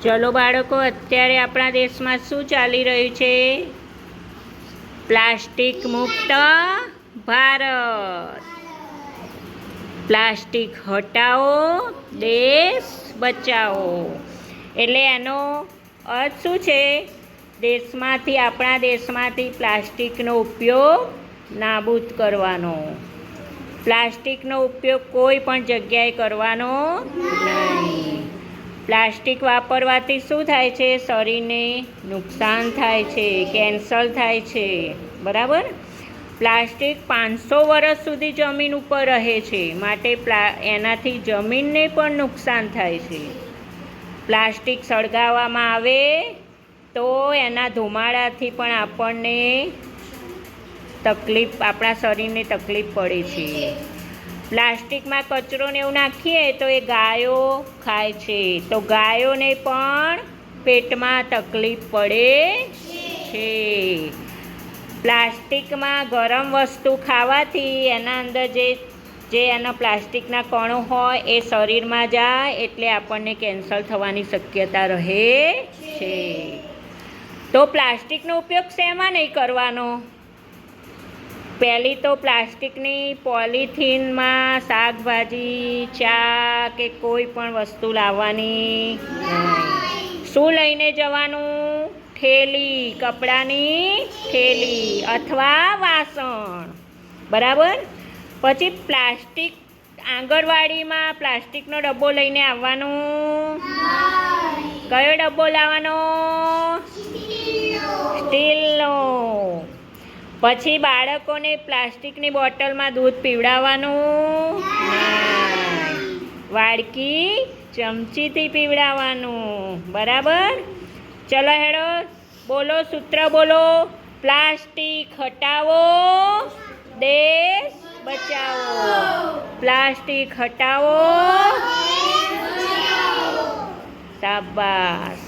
ચલો બાળકો, અત્યારે આપણા દેશમાં શું ચાલી રહ્યું છે? પ્લાસ્ટિક મુક્ત ભારત. પ્લાસ્ટિક હટાવો, દેશ બચાવો. એટલે એનો અર્થ શું છે? આપણા દેશમાંથી પ્લાસ્ટિકનો ઉપયોગ નાબૂદ કરવાનો. પ્લાસ્ટિકનો ઉપયોગ કોઈ પણ જગ્યાએ કરવાનો નહીં. પ્લાસ્ટિક વાપરવાથી શું થાય છે? શરીરને નુકસાન થાય છે, કેન્સર થાય છે. બરાબર? પ્લાસ્ટિક 500 વર્ષ સુધી જમીન ઉપર રહે છે, માટે એનાથી જમીનને પણ નુકસાન થાય છે. પ્લાસ્ટિક સળગાવવામાં આવે તો એના ધુમાડાથી પણ આપણા શરીરને તકલીફ પડે છે. પ્લાસ્ટિકમાં કચરો ને એવું નાખીએ તો એ ગાયો ખાય છે, તો ગાયોને પણ પેટમાં તકલીફ પડે છે. પ્લાસ્ટિકમાં ગરમ વસ્તુ ખાવાથી એના અંદર જે એના પ્લાસ્ટિકના કણો હોય એ શરીરમાં જાય, એટલે આપણને કેન્સર થવાની શક્યતા રહે છે. તો પ્લાસ્ટિકનો ઉપયોગ શેમાં નહીં કરવાનો? પહેલી તો પ્લાસ્ટિકની પોલિથીનમાં શાકભાજી, ચા કે કોઈ પણ વસ્તુ લાવવાની નહીં. શું લઈને જવાનું? થેલી, કપડાની થેલી અથવા વાસણ. બરાબર? પછી પ્લાસ્ટિક આંગણવાડીમાં પ્લાસ્ટિકનો ડબ્બો લઈને આવવાનો. કયો ડબ્બો લાવવાનો? સ્ટીલનો. પછી બાળકોને પ્લાસ્ટિકની બોટલમાં દૂધ પીવડાવવાનું નહીં. વાડકી, ચમચીથી પીવડાવવાનું. બરાબર? ચલો હેડો, બોલો, સૂત્ર બોલો. પ્લાસ્ટિક હટાવો, દેશ બચાવો. પ્લાસ્ટિક હટાવો. શાબાશ.